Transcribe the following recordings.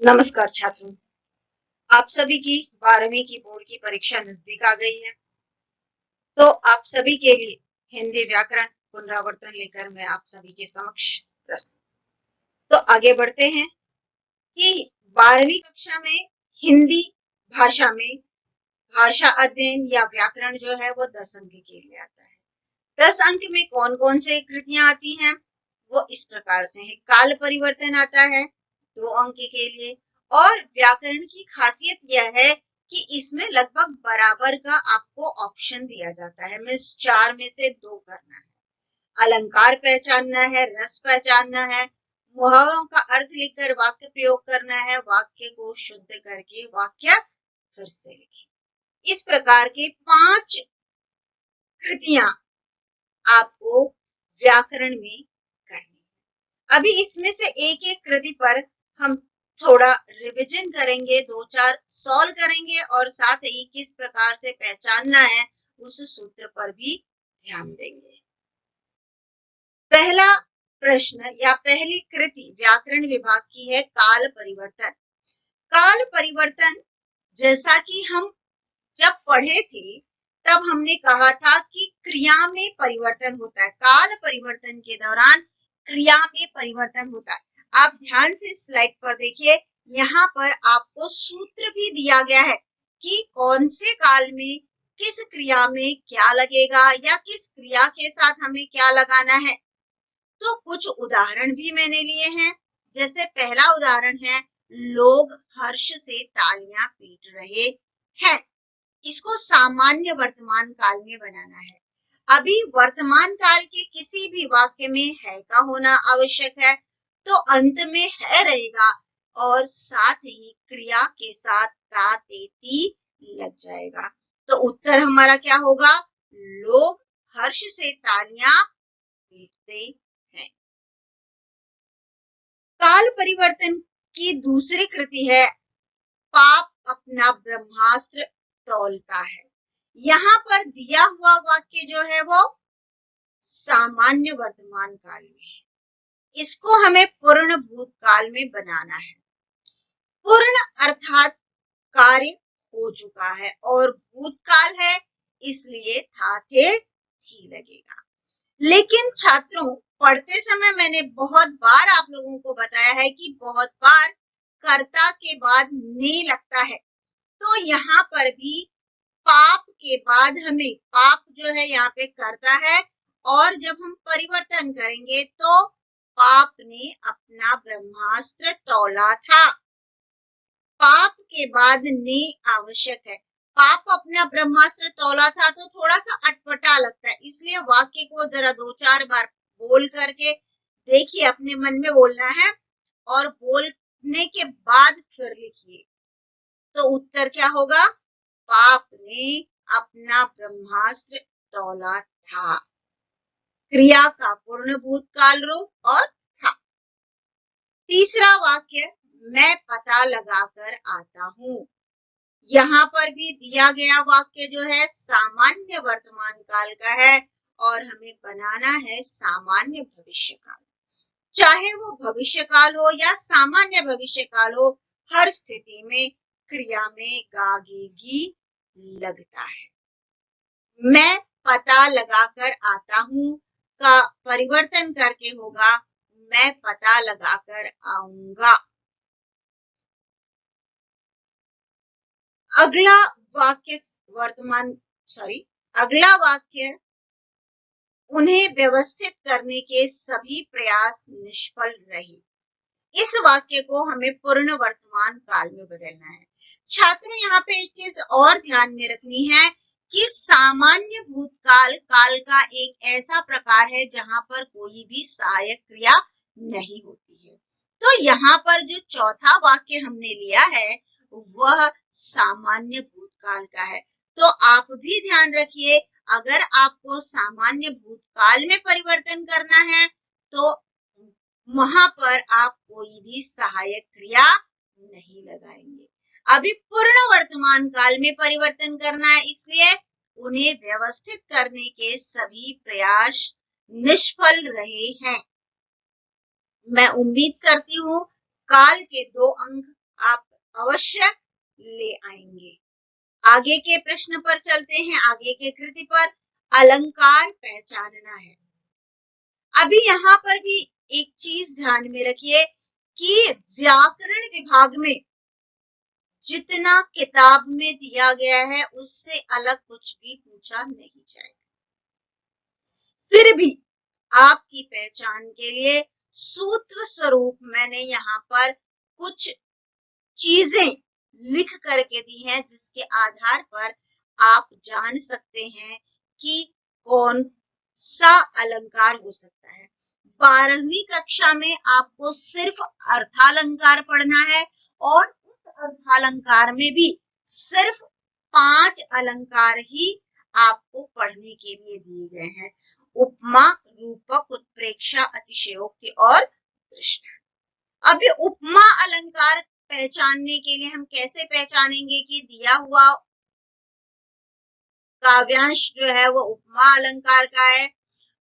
नमस्कार छात्रों। आप सभी की 12वीं की बोर्ड की परीक्षा नजदीक आ गई है, तो आप सभी के लिए हिंदी व्याकरण पुनरावर्तन लेकर मैं आप सभी के समक्ष प्रस्तुत। तो आगे बढ़ते हैं कि 12वीं कक्षा में हिंदी भाषा में भाषा अध्ययन या व्याकरण जो है वो 10 अंक के लिए आता है। 10 अंक में कौन कौन से कृतियां आती हैं वो इस प्रकार से है। काल परिवर्तन आता है 2 अंक के लिए, और व्याकरण की खासियत यह है कि इसमें लगभग बराबर का आपको ऑप्शन दिया जाता है। मीन्स 4 में से 2 करना है। अलंकार पहचानना है, रस पहचानना है, मुहावरों का अर्थ लिखकर वाक्य प्रयोग करना है, वाक्य को शुद्ध करके वाक्य फिर से लिखें। इस प्रकार के 5 कृतियां आपको व्याकरण में करनी है। अभी इसमें से एक एक कृति पर हम थोड़ा रिवीजन करेंगे, 2-4 सॉल्व करेंगे और साथ ही किस प्रकार से पहचानना है उस सूत्र पर भी ध्यान देंगे। पहला प्रश्न या पहली कृति व्याकरण विभाग की है काल परिवर्तन। काल परिवर्तन जैसा कि हम जब पढ़े थे तब हमने कहा था कि क्रिया में परिवर्तन होता है। काल परिवर्तन के दौरान क्रिया में परिवर्तन होता है। आप ध्यान से स्लाइड पर देखिए, यहाँ पर आपको सूत्र भी दिया गया है कि कौन से काल में किस क्रिया में क्या लगेगा या किस क्रिया के साथ हमें क्या लगाना है। तो कुछ उदाहरण भी मैंने लिए हैं। जैसे पहला उदाहरण है, लोग हर्ष से तालियां पीट रहे हैं। इसको सामान्य वर्तमान काल में बनाना है। अभी वर्तमान काल के किसी भी वाक्य में है का होना आवश्यक है, तो अंत में है रहेगा और साथ ही क्रिया के साथ ता ते ती लग जाएगा। तो उत्तर हमारा क्या होगा? लोग हर्ष से तालियां पीटते हैं। काल परिवर्तन की दूसरी कृति है, पाप अपना ब्रह्मास्त्र तौलता है। यहाँ पर दिया हुआ वाक्य जो है वो सामान्य वर्तमान काल में है। इसको हमें पूर्ण भूतकाल में बनाना है। पूर्ण अर्थात कार्य हो चुका है और भूतकाल है, इसलिए था थे थी लगेगा। लेकिन छात्रों, पढ़ते समय मैंने बहुत बार आप लोगों को बताया है कि बहुत बार कर्ता के बाद ने लगता है। तो यहाँ पर भी पाप के बाद हमें, पाप जो है यहाँ पे कर्ता है और जब हम परिवर्तन करेंगे तो पाप ने अपना ब्रह्मास्त्र तौला था। पाप के बाद ने आवश्यक है। पाप अपना ब्रह्मास्त्र तौला था तो थोड़ा सा अटपटा लगता है, इसलिए वाक्य को जरा 2-4 बार बोल करके देखिए, अपने मन में बोलना है और बोलने के बाद फिर लिखिए। तो उत्तर क्या होगा? पाप ने अपना ब्रह्मास्त्र तौला था। क्रिया का पूर्ण भूतकाल रूप और था। तीसरा वाक्य, मैं पता लगाकर आता हूं। यहाँ पर भी दिया गया वाक्य जो है सामान्य वर्तमान काल का है और हमें बनाना है सामान्य भविष्य काल। चाहे वो भविष्य काल हो या सामान्य भविष्य काल हो, हर स्थिति में क्रिया में गागेगी लगता है। मैं पता लगाकर आता हूं का परिवर्तन करके होगा, मैं पता लगाकर आऊंगा। अगला वाक्य अगला वाक्य, उन्हें व्यवस्थित करने के सभी प्रयास निष्फल रहे। इस वाक्य को हमें पूर्ण वर्तमान काल में बदलना है। छात्रों, यहाँ पे एक चीज और ध्यान में रखनी है कि सामान्य भूतकाल काल का एक ऐसा प्रकार है जहां पर कोई भी सहायक क्रिया नहीं होती है। तो यहाँ पर जो चौथा वाक्य हमने लिया है वह सामान्य भूतकाल का है। तो आप भी ध्यान रखिए, अगर आपको सामान्य भूतकाल में परिवर्तन करना है तो वहां पर आप कोई भी सहायक क्रिया नहीं लगाएंगे। अभी पूर्ण वर्तमान काल में परिवर्तन करना है, इसलिए उन्हें व्यवस्थित करने के सभी प्रयास निष्फल रहे हैं। मैं उम्मीद करती हूँ काल के 2 अंक आप अवश्य ले आएंगे। आगे के प्रश्न पर चलते हैं। आगे के कृति पर अलंकार पहचानना है। अभी यहाँ पर भी एक चीज ध्यान में रखिए कि व्याकरण विभाग में जितना किताब में दिया गया है उससे अलग कुछ भी पूछा नहीं जाएगा। फिर भी आपकी पहचान के लिए सूत्र स्वरूप मैंने यहाँ पर कुछ चीजें लिख करके दी हैं जिसके आधार पर आप जान सकते हैं कि कौन सा अलंकार हो सकता है। 12वीं कक्षा में आपको सिर्फ अर्थालंकार पढ़ना है और उस अर्थालंकार में भी सिर्फ 5 अलंकार ही आपको पढ़ने के लिए दिए गए हैं। उपमा, रूपक, उत्प्रेक्षा, अतिशयोक्ति और दृष्टांत। अभी उपमा अलंकार पहचानने के लिए हम कैसे पहचानेंगे कि दिया हुआ काव्यांश जो है वो उपमा अलंकार का है,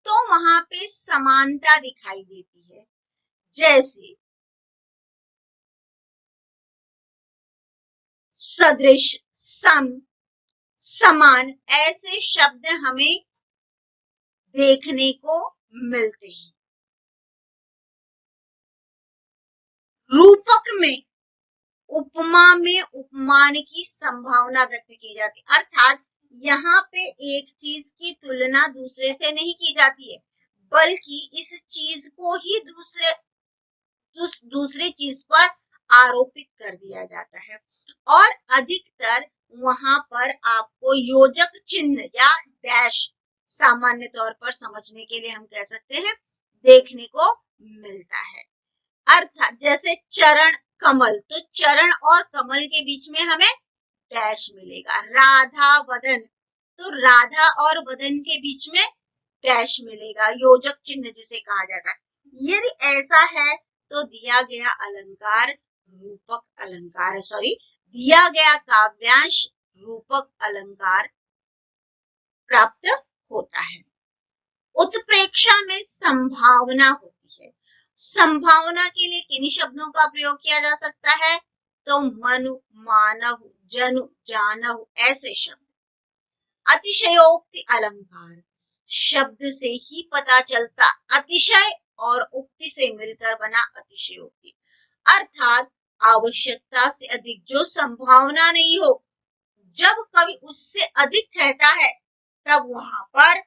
तो वहां पे समानता दिखाई देती है। जैसे सदृश, सम, समान ऐसे शब्द हमें देखने को मिलते हैं। रूपक में उपमा में उपमान की संभावना व्यक्त की जाती है, अर्थात यहाँ पे एक चीज की तुलना दूसरे से नहीं की जाती है, बल्कि इस चीज को ही दूसरी चीज पर आरोपित कर दिया जाता है। और अधिकतर वहां पर आपको योजक चिन्ह या डैश सामान्य तौर पर समझने के लिए हम कह सकते हैं देखने को मिलता है। अर्थात जैसे चरण, कमल, तो चरण और कमल के बीच में हमें डैश मिलेगा। राधा, वदन, तो राधा और वदन के बीच में डैश मिलेगा, योजक चिन्ह जिसे कहा जाता है। यदि ऐसा है तो दिया गया अलंकार रूपक अलंकार, दिया गया काव्यांश रूपक अलंकार प्राप्त होता है। उत्प्रेक्षा में संभावना होती है। संभावना के लिए किन्हीं शब्दों का प्रयोग किया जा सकता है, तो मनु, मानव, जनु, जानव ऐसे शब्द। अतिशयोक्ति अलंकार, शब्द से ही पता चलता अतिशय और उक्ति से मिलकर बना अतिशयोक्ति, अर्थात आवश्यकता से अधिक जो संभावना नहीं हो, जब कवि उससे अधिक कहता है तब वहां पर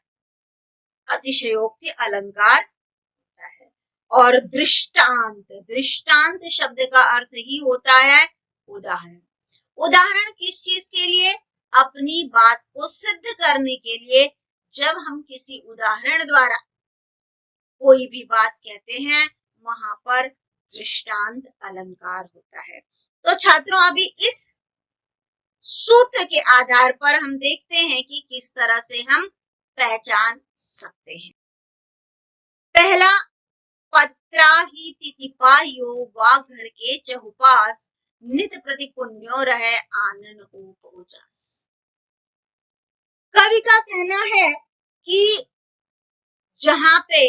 अतिशयोक्ति अलंकार होता है। और दृष्टांत, दृष्टांत शब्द का अर्थ ही होता है उदाहरण। उदाहरण किस चीज के लिए? अपनी बात को सिद्ध करने के लिए जब हम किसी उदाहरण द्वारा कोई भी बात कहते हैं वहां पर दृष्टांत अलंकार होता है। तो छात्रों अभी इस सूत्र के आधार पर हम देखते हैं कि किस तरह से हम पहचान सकते हैं। पहला, पत्रा ही तिथिपायो वा घर के चहुपास, नित प्रति पुण्यो रहे आनन ऊप उजास। कवि का कहना है कि जहां पे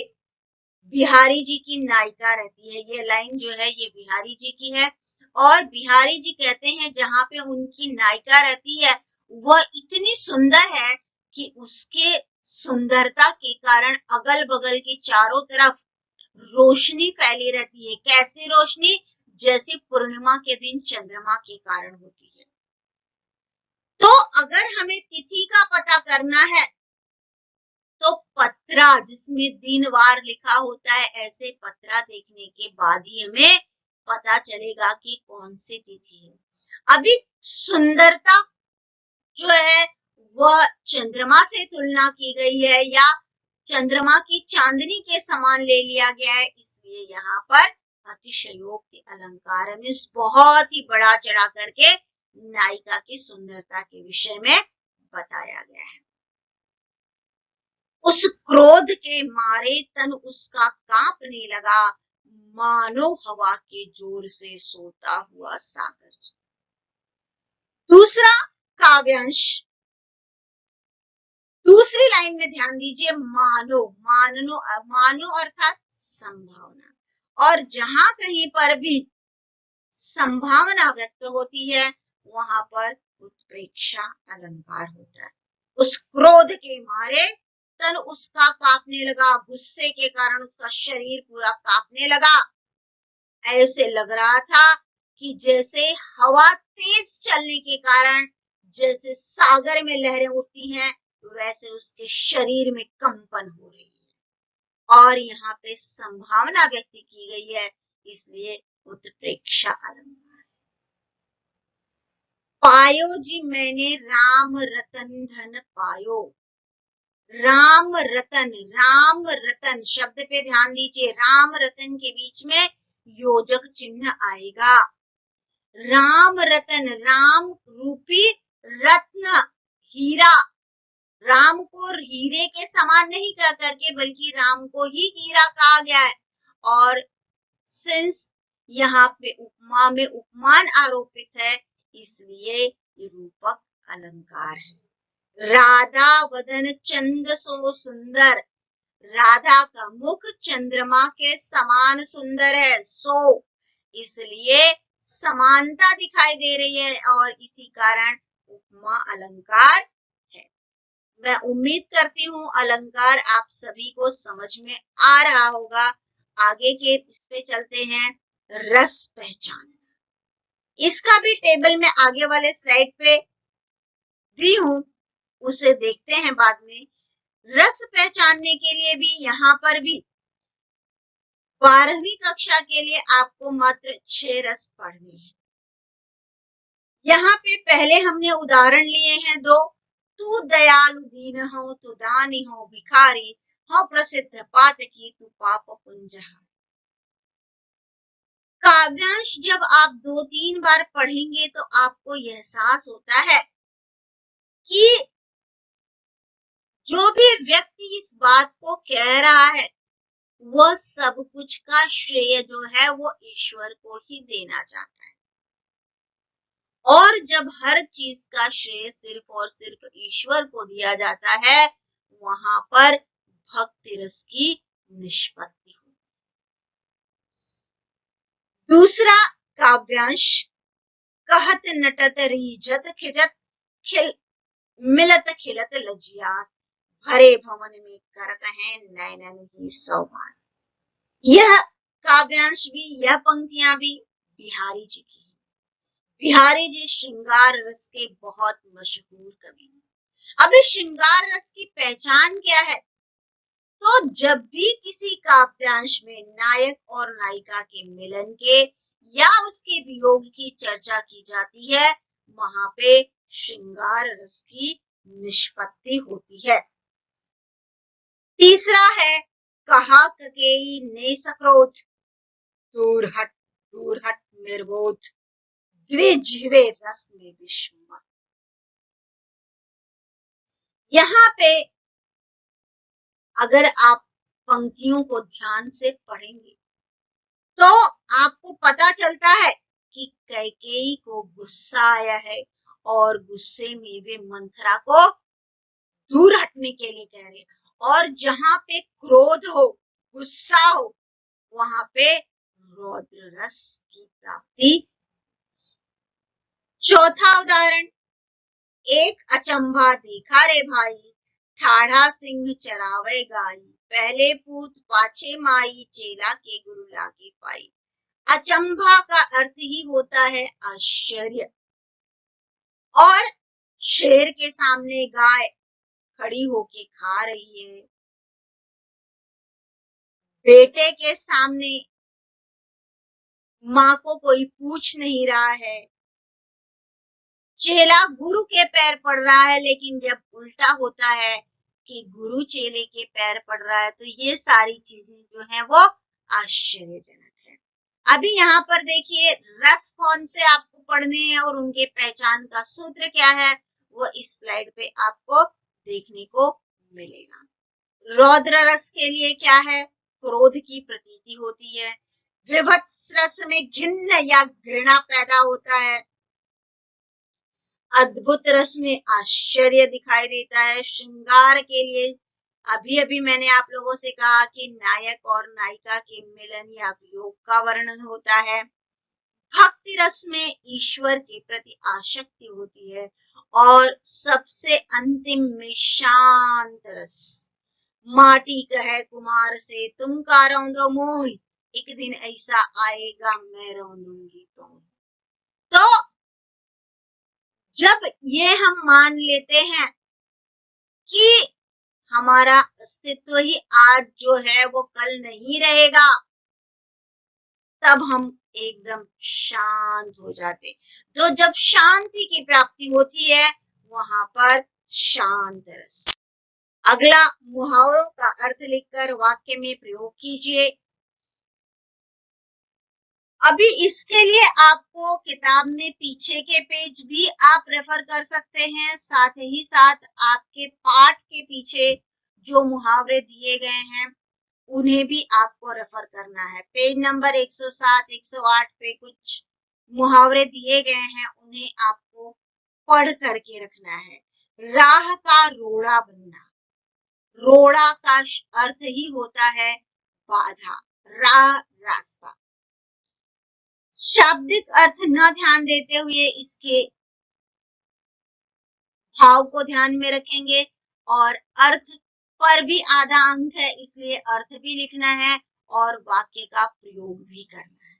बिहारी जी की नायिका रहती है, ये लाइन जो है ये बिहारी जी की है, और बिहारी जी कहते हैं जहां पे उनकी नायिका रहती है वह इतनी सुंदर है कि उसके सुंदरता के कारण अगल बगल की चारों तरफ रोशनी फैली रहती है। कैसी रोशनी? जैसे पूर्णिमा के दिन चंद्रमा के कारण होती है। तो अगर हमें तिथि का पता करना है तो पत्रा जिसमें दिनवार लिखा होता है, ऐसे पत्रा देखने के बाद ही हमें पता चलेगा कि कौन सी तिथि है। अभी सुंदरता जो है वह चंद्रमा से तुलना की गई है या चंद्रमा की चांदनी के समान ले लिया गया है, इसलिए यहाँ पर अतिशयोक्ति अलंकार में बहुत ही बड़ा चढ़ा करके नायिका की सुंदरता के विषय में बताया गया है। उस क्रोध के मारे तन उसका कांपने लगा, मानो हवा के जोर से सोता हुआ सागर। दूसरा काव्यांश, दूसरी लाइन में ध्यान दीजिए, मानो, मानो अर्थात संभावना। और जहां कहीं पर भी संभावना व्यक्त होती है, वहां पर उत्प्रेक्षा अलंकार होता है। उस क्रोध के मारे तन उसका कांपने लगा, गुस्से के कारण उसका शरीर पूरा कांपने लगा। ऐसे लग रहा था कि जैसे हवा तेज चलने के कारण जैसे सागर में लहरें उठती हैं, वैसे उसके शरीर में कंपन हो रही है। और यहाँ पे संभावना व्यक्त की गई है, इसलिए उत्प्रेक्षा अलंकार। पायो जी मैंने राम रतन धन पायो। राम रतन शब्द पे ध्यान दीजिए। राम रतन के बीच में योजक चिन्ह आएगा। राम रतन, राम रूपी रत्न, हीरा। राम को हीरे के समान नहीं कह करके बल्कि राम को ही हीरा कहा गया है। और सिंस यहाँ पे उपमा में उपमान आरोपित है, इसलिए ये रूपक अलंकार है। राधा वदन चंद सो सुंदर। राधा का मुख चंद्रमा के समान सुंदर है, सो इसलिए समानता दिखाई दे रही है और इसी कारण उपमा अलंकार है। मैं उम्मीद करती हूँ अलंकार आप सभी को समझ में आ रहा होगा। आगे के इस पे चलते हैं, रस पहचान। इसका भी टेबल में आगे वाले स्लाइड पे दी हूं, उसे देखते हैं बाद में। रस पहचानने के लिए भी यहाँ पर भी 12वीं कक्षा के लिए आपको मात्र 6 रस पढ़ने हैं। यहाँ पे पहले हमने उदाहरण लिए हैं 2। तू दयालु दीन हो, तू दानी हो भिखारी हो, प्रसिद्ध पातकी तू पाप पुंजहार। काव्यांश जब आप 2-3 बार पढ़ेंगे तो आपको यह एहसास होता है कि जो भी व्यक्ति इस बात को कह रहा है, वह सब कुछ का श्रेय जो है वो ईश्वर को ही देना चाहता है। और जब हर चीज का श्रेय सिर्फ और सिर्फ ईश्वर को दिया जाता है, वहां पर भक्ति रस की निष्पत्ति होती है। दूसरा काव्यांश, कहत नटत रीझत खिजत खिल मिलत खिलत लजियात, भरे भवन में करत हैं नैनन ही सौभान। यह काव्यांश भी, यह पंक्तियां भी बिहारी जी की है। बिहारी जी श्रृंगार रस के बहुत मशहूर कवि हैं। अब इस श्रृंगार रस की पहचान क्या है? तो जब भी किसी काव्यांश में नायक और नायिका के मिलन के या उसके वियोग की चर्चा की जाती है, वहां पे श्रृंगार रस की निष्पत्ति होती है। तीसरा है, कहा ककेई ने सक्रोध, दूर हट निर्बोध, द्विजिह्वे रस में विस्मय। यहाँ पे अगर आप पंक्तियों को ध्यान से पढ़ेंगे तो आपको पता चलता है कि कैकेयी को गुस्सा आया है और गुस्से में वे मंथरा को दूर हटने के लिए कह रहे हैं। और जहां पे क्रोध हो, गुस्सा हो, वहां पे रौद्र रस की प्राप्ति। चौथा उदाहरण, एक अचंभा देखा रे भाई, ठाढ़ा सिंह चरावे गाई, पहले पूत पाछे माई, चेला के गुरु लागे पाई। अचंभा का अर्थ ही होता है आश्चर्य। और शेर के सामने गाय खड़ी होके खा रही है, बेटे के सामने माँ को कोई पूछ नहीं रहा है, चेला गुरु के पैर पड़ रहा है, लेकिन जब उल्टा होता है कि गुरु चेले के पैर पड़ रहा है, तो ये सारी चीजें जो है वो आश्चर्यजनक है। अभी यहाँ पर देखिए रस कौन से आपको पढ़ने हैं और उनके पहचान का सूत्र क्या है, वो इस स्लाइड पे आपको देखने को मिलेगा। रौद्र रस के लिए क्या है? क्रोध की प्रतीति होती है। विभत्स रस में घिन्न या घृणा पैदा होता है। अद्भुत रस में आश्चर्य दिखाई देता है। श्रृंगार के लिए अभी अभी मैंने आप लोगों से कहा कि नायक और नायिका के मिलन या वियोग का वर्णन होता है। भक्ति रस में ईश्वर के प्रति आसक्ति होती है और सबसे अंतिम में शांत रस। माटी कहे कुम्हार से तुम का रौंदो मोहि, एक दिन ऐसा आएगा मैं रौंदूंगी तुम। तो जब ये हम मान लेते हैं कि हमारा अस्तित्व ही आज जो है वो कल नहीं रहेगा, तब हम एकदम शांत हो जाते। तो जब शांति की प्राप्ति होती है वहां पर शांत रस। अगला मुहावरों का अर्थ लिखकर वाक्य में प्रयोग कीजिए। अभी इसके लिए आपको किताब में पीछे के पेज भी आप रेफर कर सकते हैं, साथ ही साथ आपके पाठ के पीछे जो मुहावरे दिए गए हैं उन्हें भी आपको रेफर करना है। पेज नंबर 107, 108 पे कुछ मुहावरे दिए गए हैं, उन्हें आपको पढ़ करके रखना है। राह का रोड़ा बनना, रोड़ा का अर्थ ही होता है बाधा, राह रास्ता। शाब्दिक अर्थ न ध्यान देते हुए इसके भाव को ध्यान में रखेंगे और अर्थ पर भी आधा अंक है, इसलिए अर्थ भी लिखना है और वाक्य का प्रयोग भी करना है।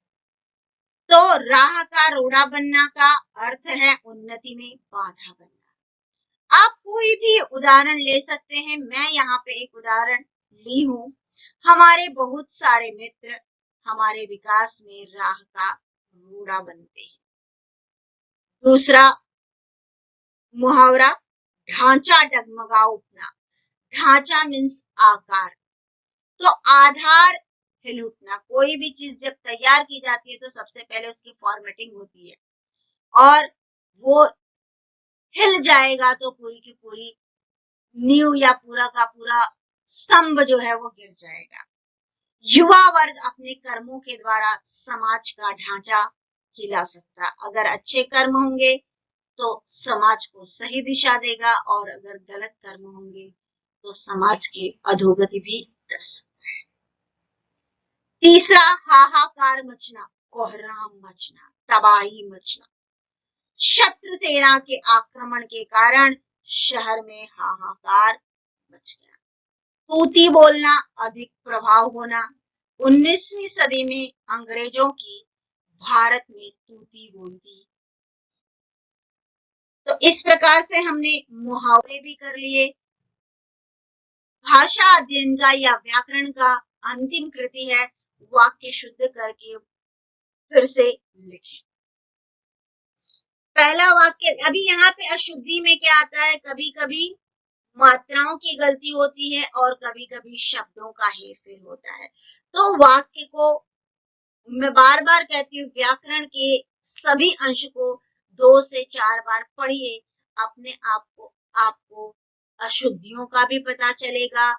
तो राह का रोड़ा बनना का अर्थ है उन्नति में बाधा बनना। आप कोई भी उदाहरण ले सकते हैं, मैं यहाँ पे एक उदाहरण ली हूं। हमारे बहुत सारे मित्र हमारे विकास में राह का रोड़ा बनते हैं। दूसरा मुहावरा, ढांचा डगमगा उठना। ढांचा मीन्स आकार, तो आधार हिल उठना। कोई भी चीज जब तैयार की जाती है तो सबसे पहले उसकी फॉर्मेटिंग होती है और वो हिल जाएगा तो पूरी की पूरी नींव या पूरा का पूरा स्तंभ जो है वो गिर जाएगा। युवा वर्ग अपने कर्मों के द्वारा समाज का ढांचा हिला सकता है। अगर अच्छे कर्म होंगे तो समाज को सही दिशा देगा और अगर गलत कर्म होंगे तो समाज की अधोगति भी कर सकता है। तीसरा, हाहाकार मचना, कोहराम मचना, तबाही मचना। शत्रु सेना के आक्रमण के कारण शहर में हाहाकार मच गया। तूती बोलना, अधिक प्रभाव होना। 19वीं सदी में अंग्रेजों की भारत में तूती बोलती। तो इस प्रकार से हमने मुहावरे भी कर लिए। भाषा अध्ययन का या व्याकरण का अंतिम कृति है वाक्य शुद्ध करके फिर से लिखें। पहला वाक्य, अभी यहाँ पे अशुद्धि में क्या आता है, कभी कभी मात्राओं की गलती होती है और कभी कभी शब्दों का हेरफेर होता है। तो वाक्य को मैं बार बार कहती हूँ, व्याकरण के सभी अंश को 2 से 4 बार पढ़िए, अपने आपको अशुद्धियों का भी पता चलेगा,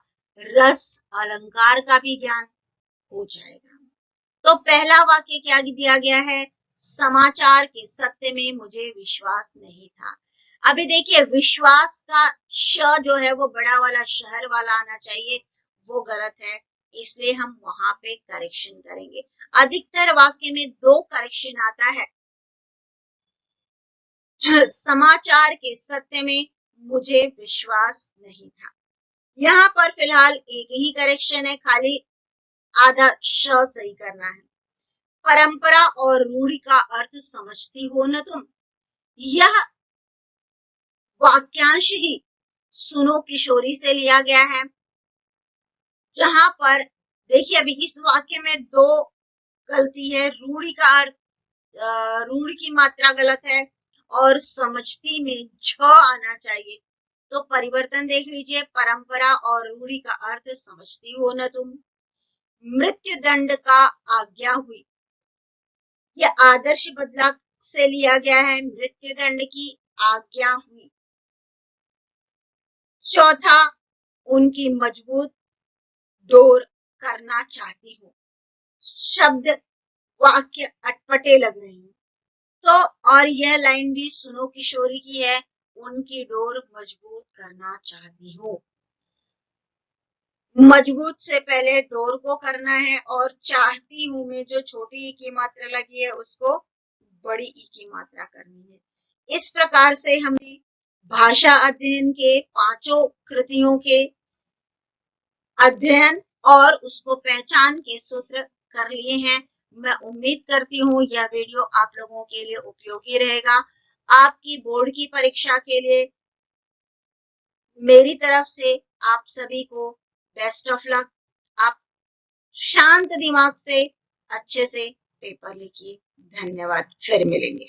रस अलंकार का भी ज्ञान हो जाएगा। तो पहला वाक्य क्या दिया गया है, समाचार के सत्य में मुझे विश्वास नहीं था। अभी देखिए, विश्वास का श जो है वो बड़ा वाला शहर वाला आना चाहिए, वो गलत है, इसलिए हम वहां पे करेक्शन करेंगे। अधिकतर वाक्य में 2 करेक्शन आता है। समाचार के सत्य में मुझे विश्वास नहीं था, यहाँ पर फिलहाल एक ही करेक्शन है, खाली आधा श सही करना है। परंपरा और रूढ़ी का अर्थ समझती हो न तुम, यह वाक्यांश ही सुनो किशोरी से लिया गया है, जहां पर देखिए अभी इस वाक्य में 2 गलती है। रूढ़ी का अर्थ, रूढ़ी की मात्रा गलत है और समझती में झ आना चाहिए, तो परिवर्तन देख लीजिए। परंपरा और रूढ़ी का अर्थ समझती हो न तुम। मृत्यु दंड का आज्ञा हुई, यह आदर्श बदला से लिया गया है, मृत्यु दंड की आज्ञा हुई। चौथा, उनकी मजबूत डोर करना चाहती हूँ। शब्द वाक्य अटपटे लग रहे हैं, तो और यह लाइन भी सुनो किशोरी की है, उनकी डोर मजबूत करना चाहती हूँ। मजबूत से पहले डोर को करना है और चाहती हूँ में जो छोटी की मात्रा लगी है उसको बड़ी ई की मात्रा करनी है। इस प्रकार से हमने भाषा अध्ययन के 5 कृतियों के अध्ययन और उसको पहचान के सूत्र कर लिए हैं। मैं उम्मीद करती हूँ यह वीडियो आप लोगों के लिए उपयोगी रहेगा। आपकी बोर्ड की परीक्षा के लिए मेरी तरफ से आप सभी को बेस्ट ऑफ लक। आप शांत दिमाग से अच्छे से पेपर लिखिए। धन्यवाद, फिर मिलेंगे।